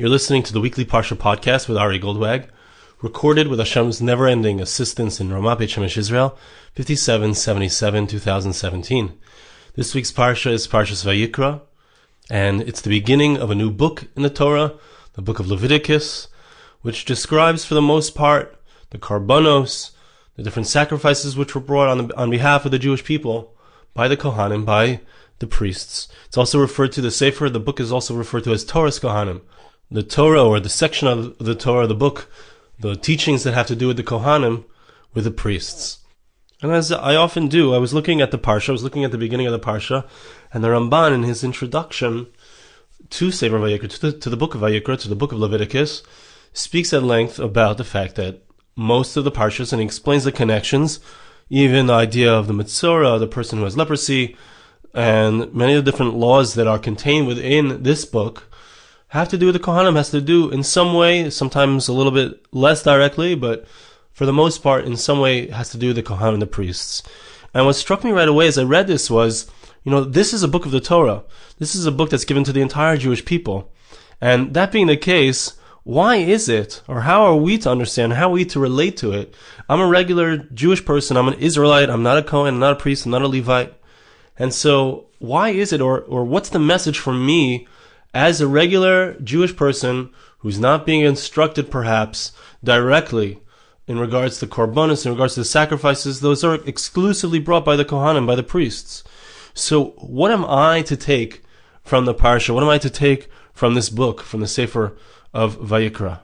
You're listening to the weekly parsha podcast with Ari Goldwag, recorded with Hashem's never-ending assistance in Ramat Beit Shemesh, Israel, 5777, 2017. This week's parsha is Parshas Vayikra, and it's the beginning of a new book in the Torah, the book of Leviticus, which describes, for the most part, the karbanos, the different sacrifices which were brought on behalf of the Jewish people by the Kohanim, by the priests. It's also referred to, the book is also referred to as Torah's Kohanim. The Torah, or the section of the Torah, the book, the teachings that have to do with the Kohanim, with the priests. And as I often do, I was looking at the parsha, I was looking at the beginning of the parsha, and the Ramban, in his introduction to Sefer Vayikra, to the book of Vayikra, to the book of Leviticus, speaks at length about the fact that most of the parshas, and he explains the connections, even the idea of the Metzora, the person who has leprosy, and many of the different laws that are contained within this book, have to do with the Kohanim, has to do in some way, sometimes a little bit less directly, but for the most part, in some way, has to do with the Kohanim, the priests. And what struck me right away as I read this was, this is a book of the Torah. This is a book that's given to the entire Jewish people. And that being the case, why is it, or how are we to understand, how are we to relate to it? I'm a regular Jewish person, I'm an Israelite, I'm not a Kohen, I'm not a priest, I'm not a Levite. And so, why is it, or what's the message for me as a regular Jewish person who's not being instructed perhaps directly in regards to korbanos, in regards to the sacrifices? Those are exclusively brought by the Kohanim, by the priests. So what am I to take from the parsha? What am I to take from this book, from the Sefer of Vayikra?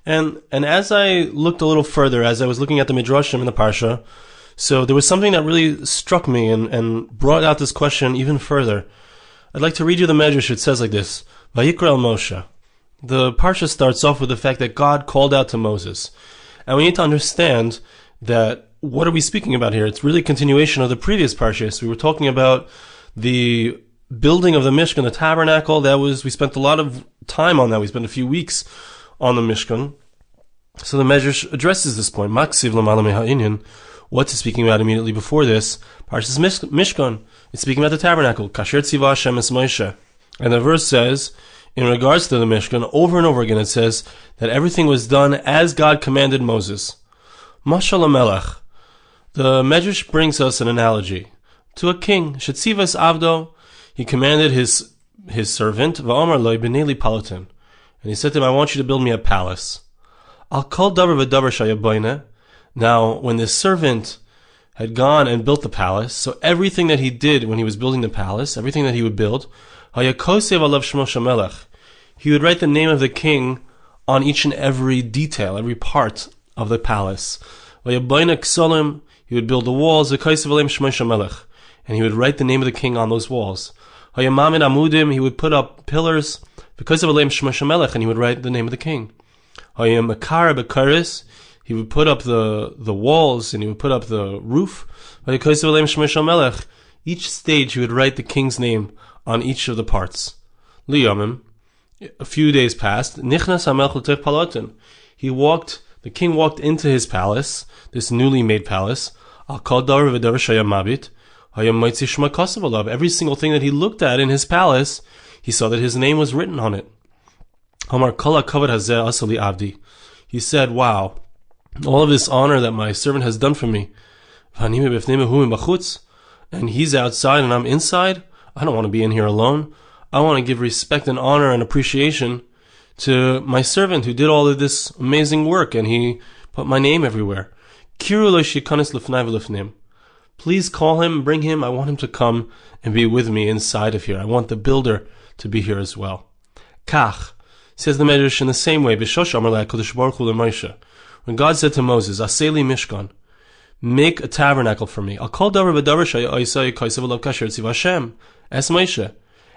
And as I looked a little further, as I was looking at the midrashim in the parsha, so there was something that really struck me and brought out this question even further. I'd like to read you the midrash. It says like this: Vayikra el Moshe. The parsha starts off with the fact that God called out to Moses. And we need to understand that what are we speaking about here? It's really a continuation of the previous parshas. We were talking about the building of the Mishkan, the tabernacle. We spent a lot of time on that. We spent a few weeks on the Mishkan. So the midrash addresses this point. Maksiv l'mala me'ha'inyan. What's it speaking about immediately before this? Parshas Mishkan. It's speaking about the tabernacle. Kasher tziva Hashem es Moshe. And the verse says, in regards to the Mishkan, over and over again it says that everything was done as God commanded Moses. Mashal HaMelech. The Midrash brings us an analogy to a king. Shetzivas avdo. He commanded his servant, Va'omar lo b'nei li palatin. And he said to him, I want you to build me a palace. Al kol davar v'davar shayaboine. Now, when this servant had gone and built the palace, so everything that he did when he was building the palace, everything that he would build, hayakosev alav shmo shamelech, he would write the name of the king on each and every detail, every part of the palace. Vayaboine ksolim, he would build the walls, hayakosev alav shmo shamelech, and he would write the name of the king on those walls. Hayamamin amudim, he would put up pillars, because of alav shmo shamelech, and he would write the name of the king. Hayamakar bekaris, he would put up the walls, and he would put up the roof. Each stage he would write the king's name on each of the parts. Liyamim, a few days passed. The king walked into his palace, this newly made palace. Every single thing that he looked at in his palace, he saw that his name was written on it. He said, wow, all of this honor that my servant has done for me, and he's outside and I'm inside, I don't want to be in here alone. I want to give respect and honor and appreciation to my servant who did all of this amazing work, and he put my name everywhere. Please call him, bring him, I want him to come and be with me inside of here. I want the builder to be here as well. Kach, says the midrash in the same way, when God said to Moses, Aseli Mishkan, make a tabernacle for me.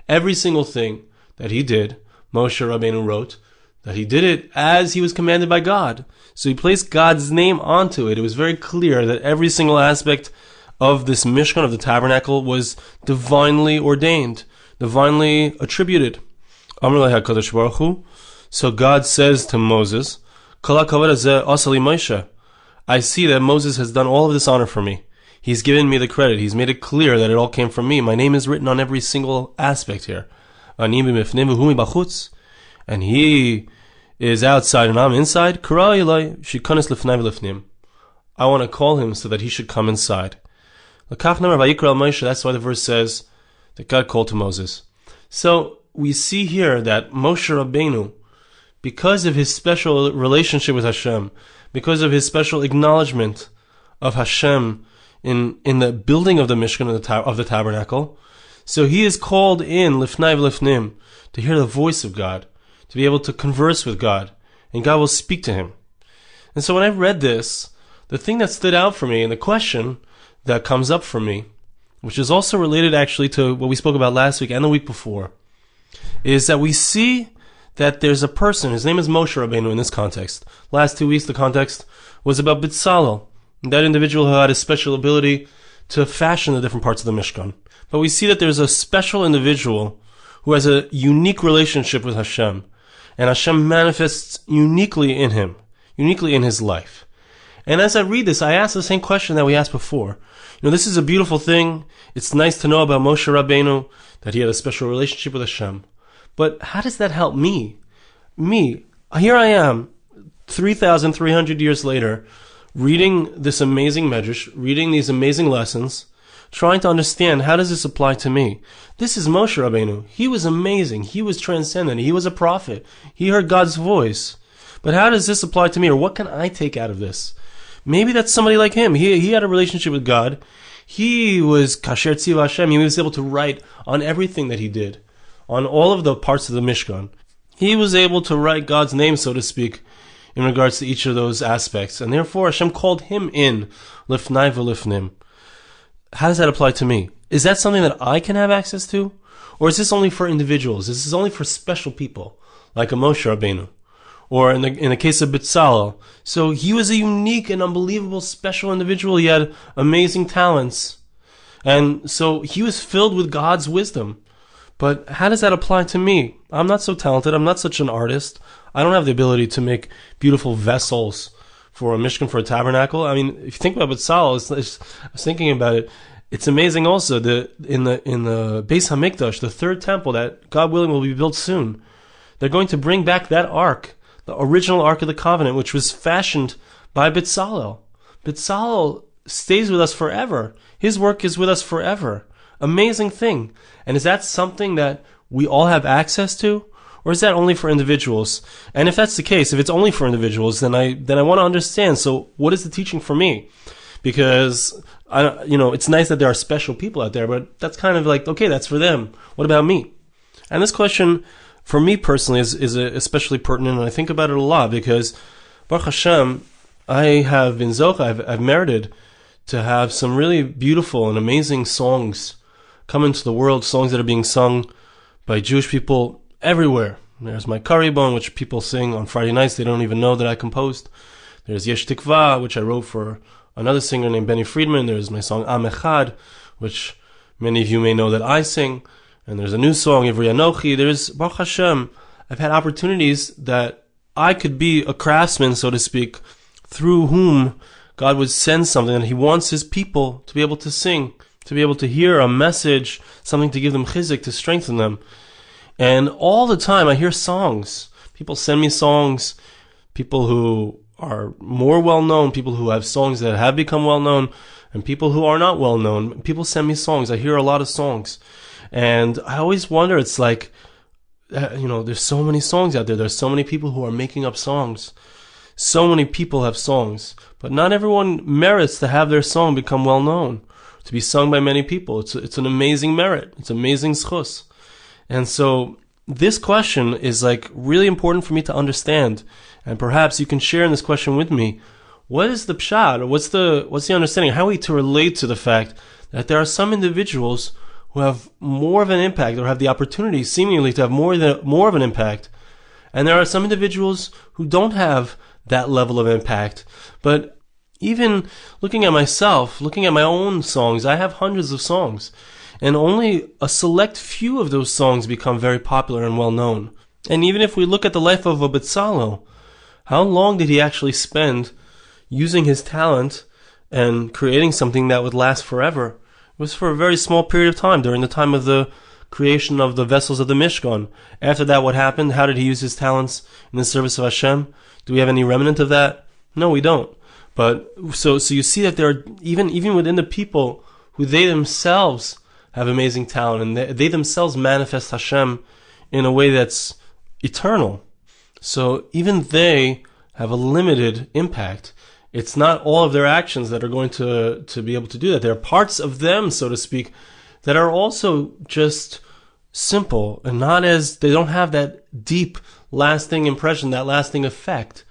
Every single thing that he did, Moshe Rabbeinu wrote, that he did it as he was commanded by God. So he placed God's name onto it. It was very clear that every single aspect of this Mishkan, of the tabernacle, was divinely ordained, divinely attributed. So God says to Moses, I see that Moses has done all of this honor for me. He's given me the credit. He's made it clear that it all came from me. My name is written on every single aspect here. And and he is outside and I'm inside, I want to call him so that he should come inside. That's why the verse says that God called to Moses. So we see here that Moshe Rabbeinu, because of his special relationship with Hashem, because of his special acknowledgement of Hashem in the building of the Mishkan, of the tabernacle, so he is called in lifnai v'lifnim to hear the voice of God, to be able to converse with God, and God will speak to him. And so when I read this, the thing that stood out for me and the question that comes up for me, which is also related actually to what we spoke about last week and the week before, is that we see that there's a person, his name is Moshe Rabbeinu in this context. Last 2 weeks the context was about Bitzalel, that individual who had a special ability to fashion the different parts of the Mishkan. But we see that there's a special individual who has a unique relationship with Hashem, and Hashem manifests uniquely in him, uniquely in his life. And as I read this, I ask the same question that we asked before. This is a beautiful thing. It's nice to know about Moshe Rabbeinu, that he had a special relationship with Hashem. But how does that help me? Here I am, 3,300 years later, reading this amazing midrash, reading these amazing lessons, trying to understand how does this apply to me. This is Moshe Rabbeinu. He was amazing. He was transcendent. He was a prophet. He heard God's voice. But how does this apply to me, or what can I take out of this? Maybe that's somebody like him. He had a relationship with God. He was kasher tziv Hashem. He was able to write on everything that he did, on all of the parts of the Mishkan. He was able to write God's name, so to speak, in regards to each of those aspects. And therefore, Hashem called him in, lifnai v'lifnim. How does that apply to me? Is that something that I can have access to? Or is this only for individuals? Is this only for special people, like a Moshe Rabbeinu? Or in the case of Bitzalel, so he was a unique and unbelievable special individual. He had amazing talents. And so he was filled with God's wisdom. But how does that apply to me? I'm not so talented. I'm not such an artist. I don't have the ability to make beautiful vessels for a Mishkan, for a tabernacle. I mean, if you think about Bitzalel, I was thinking about it. It's amazing also in the Beis HaMikdash, the third temple that, God willing, will be built soon. They're going to bring back that ark, the original Ark of the Covenant, which was fashioned by Bitzalel. Bitzalel stays with us forever. His work is with us forever. Amazing thing. And is that something that we all have access to? Or is that only for individuals? And if that's the case, if it's only for individuals, then I want to understand. So what is the teaching for me? Because it's nice that there are special people out there, but that's kind of like, okay, that's for them. What about me? And this question, for me personally, is especially pertinent, and I think about it a lot because, Baruch Hashem, I have been zocha, I've merited to have some really beautiful and amazing songs come into the world, songs that are being sung by Jewish people everywhere. There's my Curry Bone, which people sing on Friday nights. They don't even know that I composed. There's Yesh Tikva, which I wrote for another singer named Benny Friedman. There's my song Am Echad, which many of you may know that I sing. And there's a new song, Ivri Anochi. There's, Baruch Hashem, I've had opportunities that I could be a craftsman, so to speak, through whom God would send something that He wants His people to be able to sing, to be able to hear a message, something to give them chizik, to strengthen them. And all the time I hear songs. People send me songs, people who are more well-known, people who have songs that have become well-known, and people who are not well-known. People send me songs. I hear a lot of songs. And I always wonder, it's like, there's so many songs out there. There's so many people who are making up songs. So many people have songs. But not everyone merits to have their song become well-known, to be sung by many people. It's an amazing merit. It's amazing schus. And so this question is like really important for me to understand. And perhaps you can share in this question with me. What is the pshat, or what's the understanding? How are we to relate to the fact that there are some individuals who have more of an impact, or have the opportunity seemingly to have more of an impact, and there are some individuals who don't have that level of impact? But even looking at myself, looking at my own songs, I have hundreds of songs, and only a select few of those songs become very popular and well known. And even if we look at the life of a Bitzalel, how long did he actually spend using his talent and creating something that would last forever? It was for a very small period of time, during the time of the creation of the vessels of the Mishkan. After that, what happened? How did he use his talents in the service of Hashem? Do we have any remnant of that? No, we don't. But so you see that there are even within the people who they themselves have amazing talent, and they themselves manifest Hashem in a way that's eternal. So even they have a limited impact. It's not all of their actions that are going to be able to do that. There are parts of them, so to speak, that are also just simple and they don't have that deep, lasting impression, that lasting effect.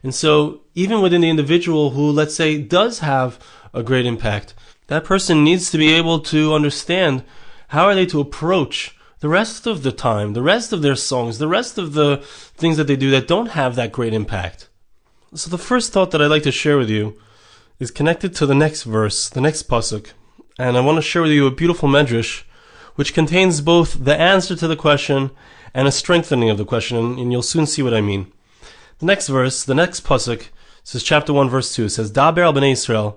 And so even within the individual who, let's say, does have a great impact, that person needs to be able to understand how are they to approach the rest of the time, the rest of their songs, the rest of the things that they do that don't have that great impact. So the first thought that I'd like to share with you is connected to the next verse, the next pasuk. And I want to share with you a beautiful midrash which contains both the answer to the question and a strengthening of the question, and you'll soon see what I mean. The next verse, the next pasuk, says chapter 1 verse 2, it says, Daber al bnei Yisrael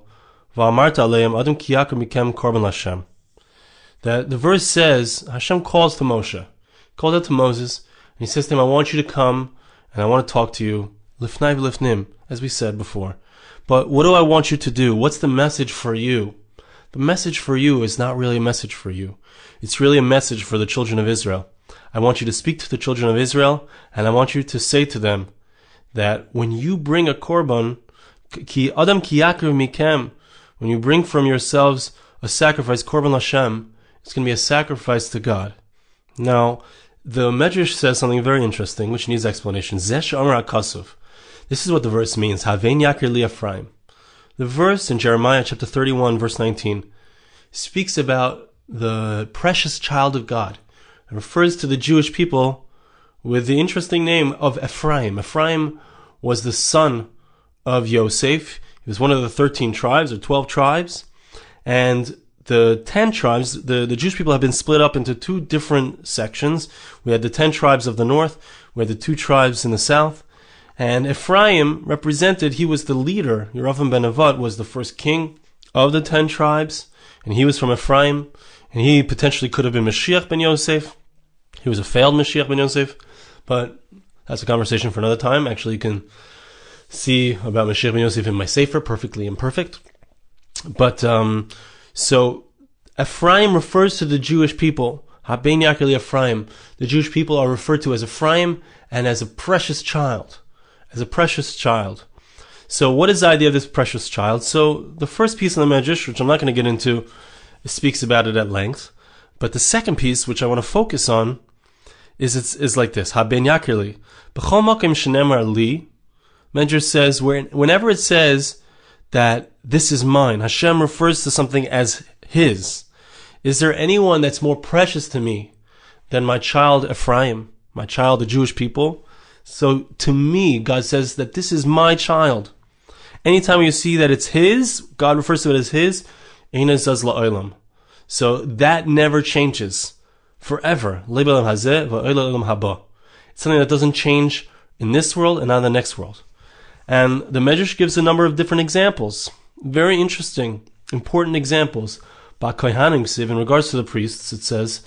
va'amarta aleim adum ki yakum mikem korban Hashem. That the verse says, Hashem calls to Moshe, called out to Moses, and he says to him, I want you to come and I want to talk to you. Lifnai v'lifnim, as we said before. But what do I want you to do? What's the message for you? The message for you is not really a message for you. It's really a message for the children of Israel. I want you to speak to the children of Israel, and I want you to say to them that when you bring a korban, ki adam ki yakrav mikem, when you bring from yourselves a sacrifice, korban Hashem, it's going to be a sacrifice to God. Now, the midrash says something very interesting, which needs explanation. Zesh amar akasuv. This is what the verse means. Havein yakir li Ephraim. The verse in Jeremiah chapter 31, verse 19, speaks about the precious child of God. It refers to the Jewish people with the interesting name of Ephraim. Ephraim was the son of Yosef. He was one of the 13 tribes or 12 tribes. And the 10 tribes, the Jewish people have been split up into two different sections. We had the 10 tribes of the north, we had the 2 tribes in the south. And Ephraim represented, he was the leader. Yeravim ben Nevat was the first king of the 10 tribes, and he was from Ephraim, and he potentially could have been Mashiach ben Yosef. He was a failed Mashiach ben Yosef, but that's a conversation for another time. Actually, you can see about Mashiach ben Yosef in my Sefer, Perfectly Imperfect. But, so Ephraim refers to the Jewish people. Haben Yaakov Ephraim. The Jewish people are referred to as Ephraim and as a precious child. As a precious child. So what is the idea of this precious child? So the first piece in the midrash, which I'm not going to get into, speaks about it at length. But the second piece, which I want to focus on, is like this. Haben Yaakov B'chol makom shenemar li. Midrash says, whenever it says that this is mine, Hashem refers to something as his. Is there anyone that's more precious to me than my child Ephraim, my child, the Jewish people? So to me, God says that this is my child. Anytime you see that it's his, God refers to it as his, Eina zaz la'olam. So that never changes forever. It's something that doesn't change in this world and not in the next world. And the Midrash gives a number of different examples. Very interesting, important examples. By Kohanim, in regards to the priests, it says,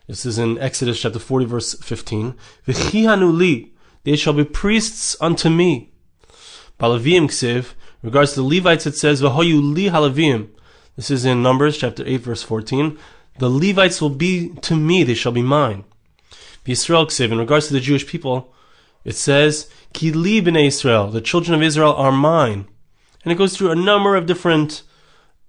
this is in Exodus chapter 40, verse 15, V'chihanu li, they shall be priests unto me. By Levim ksiv, in regards to the Levites, it says, V'hoyu li halavim. This is in Numbers chapter 8, verse 14. The Levites will be to me, they shall be mine. Yisrael ksiv, in regards to the Jewish people, it says, Ki li b'nei Israel, the children of Israel are mine. And it goes through a number of different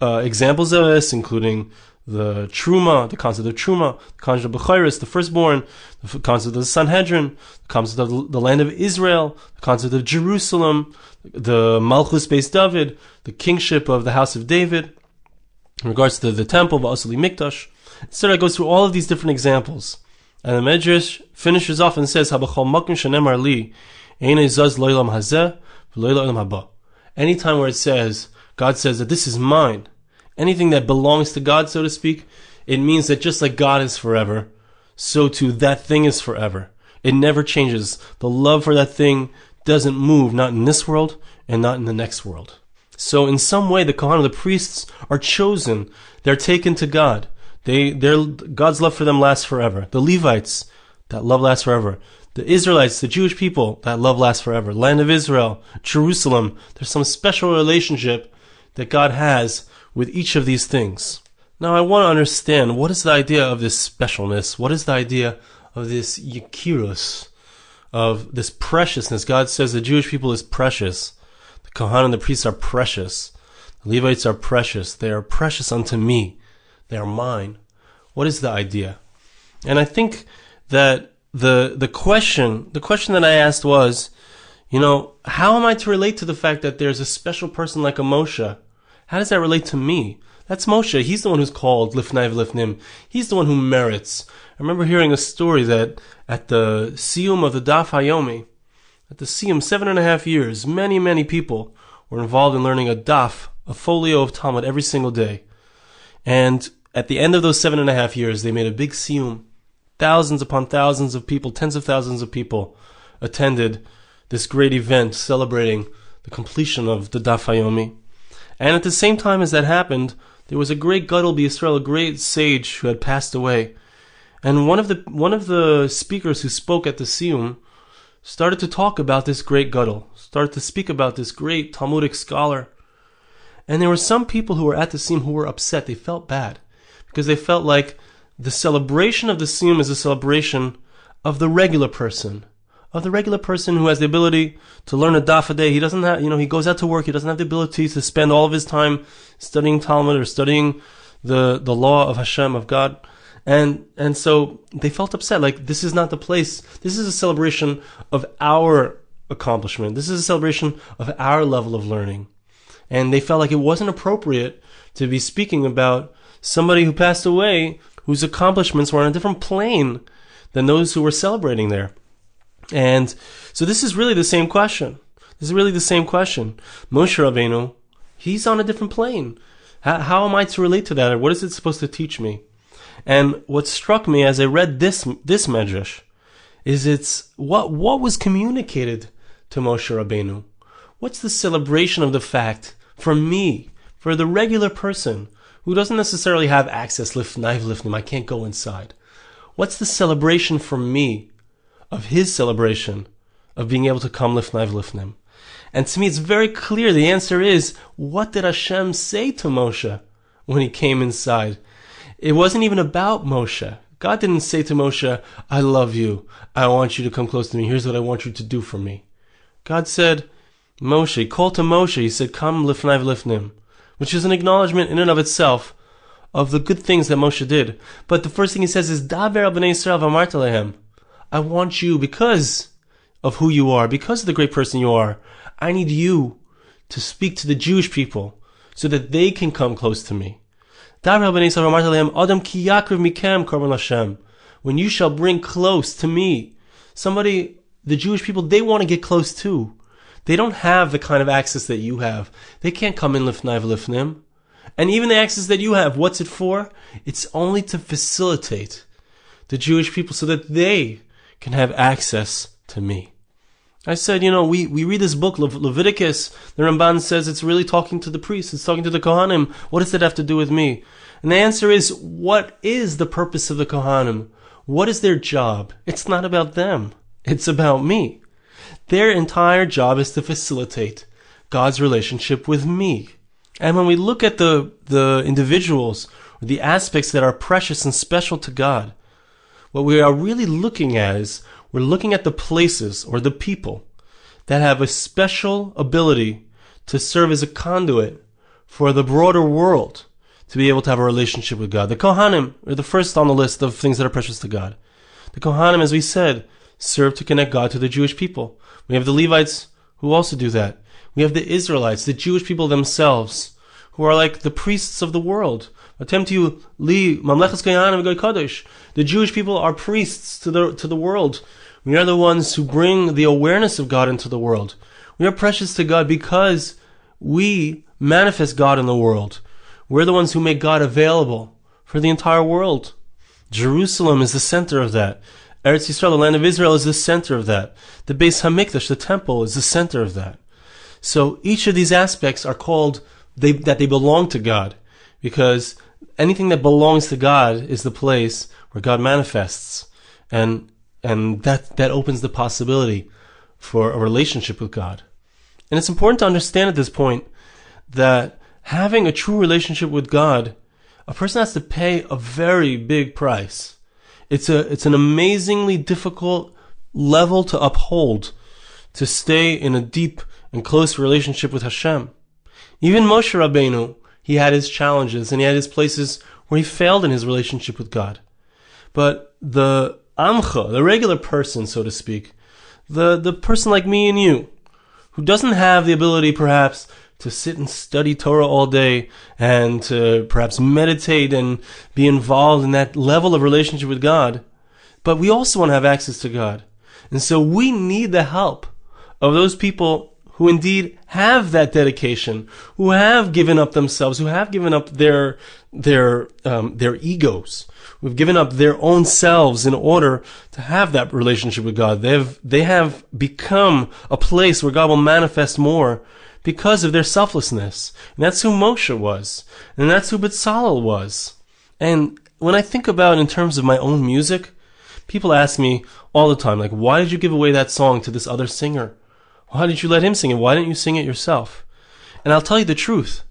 examples of this, including the Truma, the concept of Truma, the concept of Bechiris, the firstborn, the concept of the Sanhedrin, the concept of the land of Israel, the concept of Jerusalem, the Malchus Beis David, the kingship of the house of David, in regards to the temple, V'asali Mikdash. Instead, it goes through all of these different examples. And the Midrash finishes off and says, Habachol makim shenemar li, einei zaz lo'olam hazeh, v'lo lo'olam haba. Anytime where it says, God says that this is mine, anything that belongs to God, so to speak, it means that just like God is forever, so too that thing is forever. It never changes. The love for that thing doesn't move, not in this world and not in the next world. So in some way, the Kohanim, the priests, are chosen. They're taken to God. They're God's love for them lasts forever. The Levites, that love lasts forever. The Israelites, the Jewish people, that love lasts forever. Land of Israel, Jerusalem, there's some special relationship that God has with each of these things. Now I want to understand, what is the idea of this specialness? What is the idea of this yikirus, of this preciousness? God says the Jewish people is precious. The Kohanim, the priests, are precious. The Levites are precious. They are precious unto me. They are mine. What is the idea? And I think that the question that I asked was, how am I to relate to the fact that there's a special person like a Moshe? How does that relate to me? That's Moshe. He's the one who's called Lifnai V'Lifnim. He's the one who merits. I remember hearing a story that at the siyum of the Daf Hayomi, at the siyum, 7.5 years, many people were involved in learning a daf, a folio of Talmud every single day. And at the end of those 7.5 years, they made a big siyum. Thousands upon thousands of people, tens of thousands of people attended this great event celebrating the completion of the Daf Hayomi. And at the same time as that happened, there was a great gadol b'Yisrael, a great sage who had passed away. And one of the speakers who spoke at the siyum started to talk about this great gadol, started to speak about this great Talmudic scholar. And there were some people who were at the siyum who were upset. They felt bad because they felt like the celebration of the siyum is a celebration of the regular person, who has the ability to learn a daf a day. He doesn't have, he goes out to work. He doesn't have the ability to spend all of his time studying Talmud or studying the law of Hashem, of God. And so they felt upset. Like, this is not the place. This is a celebration of our accomplishment. This is a celebration of our level of learning. And they felt like it wasn't appropriate to be speaking about somebody who passed away whose accomplishments were on a different plane than those who were celebrating there. And so this is really the same question. Moshe Rabbeinu, he's on a different plane. How am I to relate to that? Or what is it supposed to teach me? And what struck me as I read this midrash is it's what was communicated to Moshe Rabbeinu. What's the celebration of the fact for me, for the regular person who doesn't necessarily have access, lifnim, I can't go inside. What's the celebration for me of his celebration of being able to come lifnim? And to me it's very clear the answer is, what did Hashem say to Moshe when he came inside? It wasn't even about Moshe. God didn't say to Moshe, I love you. I want you to come close to me. Here's what I want you to do for me. God said, Moshe, called to Moshe, he said, come lifnim, which is an acknowledgement in and of itself of the good things that Moshe did. But the first thing he says is, Daber al bnei Yisrael v'amarta lehem. I want you, because of who you are, because of the great person you are, I need you to speak to the Jewish people so that they can come close to me. Daber al bnei Yisrael v'amarta lehem, Adam ki yakriv mikem korban Hashem. When you shall bring close to me, somebody, the Jewish people, they want to get close too. They don't have the kind of access that you have. They can't come in lifnai v'lifnim. And even the access that you have, what's it for? It's only to facilitate the Jewish people so that they can have access to me. I said, we read this book, Leviticus. The Ramban says it's really talking to the priests. It's talking to the Kohanim. What does that have to do with me? And the answer is, what is the purpose of the Kohanim? What is their job? It's not about them. It's about me. Their entire job is to facilitate God's relationship with me. And when we look at the individuals, or the aspects that are precious and special to God, what we are really looking at is, we're looking at the places or the people that have a special ability to serve as a conduit for the broader world to be able to have a relationship with God. The Kohanim are the first on the list of things that are precious to God. The Kohanim, as we said, serve to connect God to the Jewish people. We have the Levites who also do that. We have the Israelites, the Jewish people themselves, who are like the priests of the world. Attempt to li mamlechas Kohanim v'goy kadosh. The Jewish people are priests to the world. We are the ones who bring the awareness of God into the world. We are precious to God because we manifest God in the world. We're the ones who make God available for the entire world. Jerusalem is the center of that. Eretz Yisrael, the land of Israel, is the center of that. The Beis HaMikdash, the temple, is the center of that. So each of these aspects are called that they belong to God, because anything that belongs to God is the place where God manifests. And that opens the possibility for a relationship with God. And it's important to understand at this point that having a true relationship with God, a person has to pay a very big price. It's an amazingly difficult level to uphold, to stay in a deep and close relationship with Hashem. Even Moshe Rabbeinu, he had his challenges and he had his places where he failed in his relationship with God. But the Amcha, the regular person, so to speak, the person like me and you, who doesn't have the ability perhaps to sit and study Torah all day and to perhaps meditate and be involved in that level of relationship with God, but we also want to have access to God. And so we need the help of those people who indeed have that dedication, who have given up themselves, who have given up their egos, who've given up their own selves in order to have that relationship with God. They have become a place where God will manifest more because of their selflessness. And that's who Moshe was. And that's who Bezalel was. And when I think about in terms of my own music, people ask me all the time, like, why did you give away that song to this other singer? Why did you let him sing it? Why didn't you sing it yourself? And I'll tell you the truth.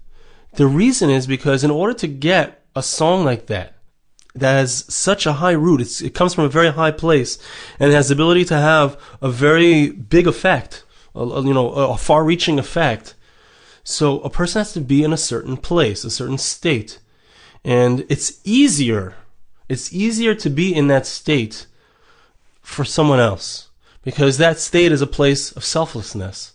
The reason is because in order to get a song like that has such a high root, it comes from a very high place, and it has the ability to have a very big effect, a far-reaching effect. So a person has to be in a certain place, a certain state. And it's easier to be in that state for someone else, because that state is a place of selflessness.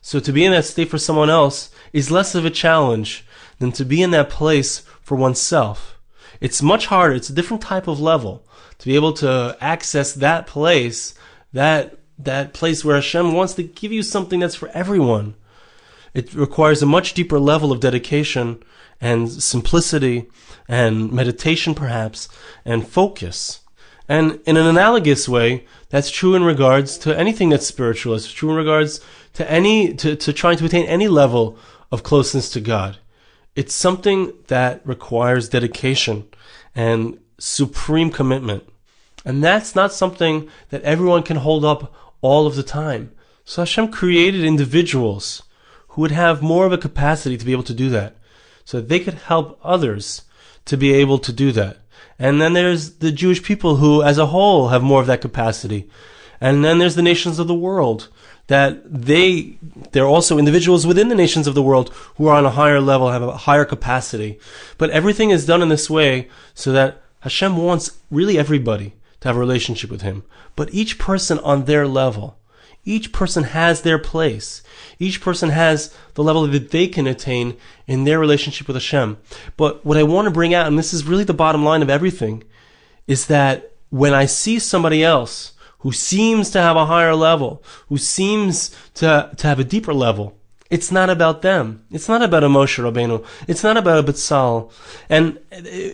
So to be in that state for someone else is less of a challenge than to be in that place for oneself. It's much harder. It's a different type of level to be able to access that place, that place where Hashem wants to give you something that's for everyone. It requires a much deeper level of dedication and simplicity and meditation perhaps and focus. And in an analogous way, that's true in regards to anything that's spiritual. It's true in regards to trying to attain any level of closeness to God. It's something that requires dedication and supreme commitment. And that's not something that everyone can hold up all of the time. So Hashem created individuals who would have more of a capacity to be able to do that, so that they could help others to be able to do that. And then there's the Jewish people who, as a whole, have more of that capacity. And then there's the nations of the world, that they're also individuals within the nations of the world who are on a higher level, have a higher capacity. But everything is done in this way so that Hashem wants really everybody to have a relationship with Him. But each person on their level, each person has their place. Each person has the level that they can attain in their relationship with Hashem. But what I want to bring out, and this is really the bottom line of everything, is that when I see somebody else who seems to have a higher level, who seems to have a deeper level, it's not about them. It's not about a Moshe Rabbeinu. It's not about a Bezalel. And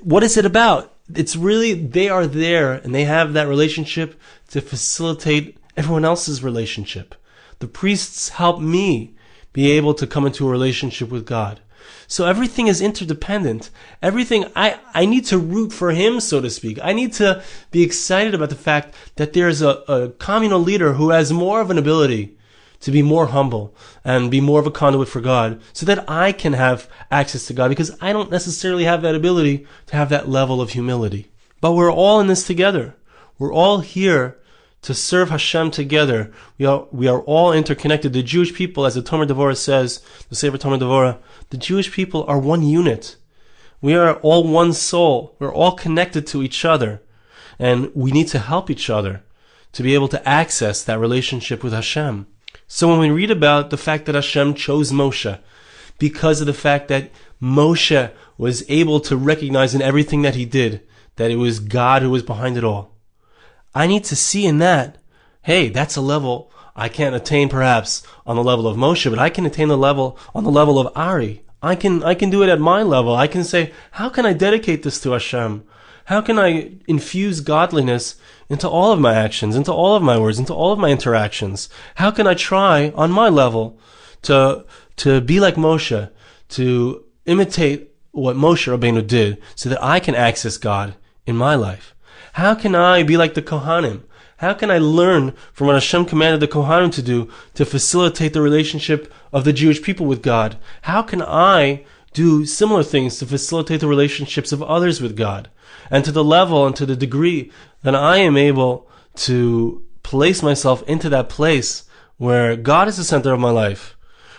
what is it about? It's really, they are there and they have that relationship to facilitate everyone else's relationship. The priests help me be able to come into a relationship with God. So everything is interdependent. Everything, I need to root for Him, so to speak. I need to be excited about the fact that there's a communal leader who has more of an ability to be more humble and be more of a conduit for God, so that I can have access to God, because I don't necessarily have that ability to have that level of humility. But we're all in this together. We're all here to serve Hashem together. We are all interconnected. The Jewish people, as the Tomer Devorah says, the Sefer Tomer Devorah, the Jewish people are one unit. We are all one soul. We're all connected to each other. And we need to help each other to be able to access that relationship with Hashem. So when we read about the fact that Hashem chose Moshe, because of the fact that Moshe was able to recognize in everything that he did, that it was God who was behind it all, I need to see in that, hey, that's a level I can't attain perhaps on the level of Moshe, but I can attain the level on the level of Ari. I can do it at my level. I can say, how can I dedicate this to Hashem? How can I infuse godliness into all of my actions, into all of my words, into all of my interactions? How can I try on my level to be like Moshe, to imitate what Moshe Rabbeinu did so that I can access God in my life? How can I be like the Kohanim? How can I learn from what Hashem commanded the Kohanim to do to facilitate the relationship of the Jewish people with God? How can I do similar things to facilitate the relationships of others with God? And to the level and to the degree that I am able to place myself into that place where God is the center of my life,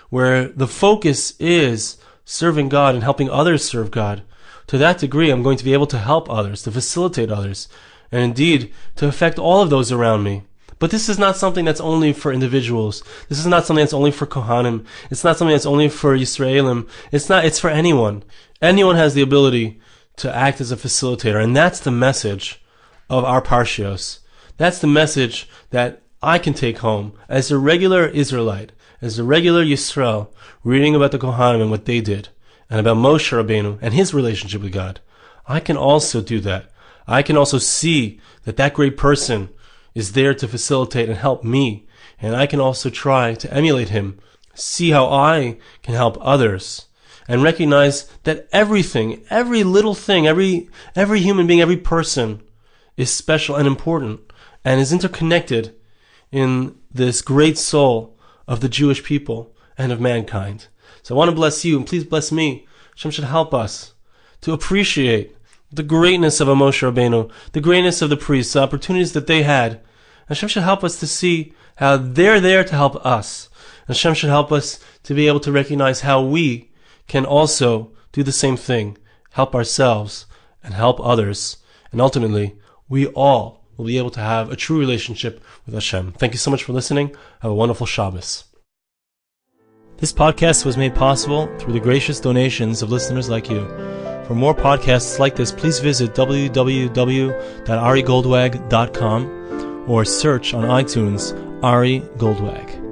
where the focus is serving God and helping others serve God, to that degree I'm going to be able to help others, to facilitate others, and indeed to affect all of those around me. But this is not something that's only for individuals. This is not something that's only for Kohanim. It's not something that's only for Yisraelim. It's for anyone. Anyone has the ability to act as a facilitator, and that's the message of our parshios. That's the message that I can take home as a regular Israelite, as a regular Yisrael, reading about the Kohanim and what they did, and about Moshe Rabbeinu and his relationship with God. I can also do that. I can also see that that great person is there to facilitate and help me, and I can also try to emulate him, see how I can help others, and recognize that everything, every little thing, every human being, every person is special and important and is interconnected in this great soul of the Jewish people and of mankind. So I want to bless you, and please bless me. Hashem should help us to appreciate the greatness of a Moshe Rabbeinu, the greatness of the priests, the opportunities that they had. Hashem should help us to see how they're there to help us. Hashem should help us to be able to recognize how we can also do the same thing, help ourselves and help others, and ultimately we all will be able to have a true relationship with Hashem. Thank you so much for listening. Have a wonderful Shabbos. This podcast was made possible through the gracious donations of listeners like you. For more podcasts like this, please visit www.arigoldwag.com or search on iTunes Ari Goldwag.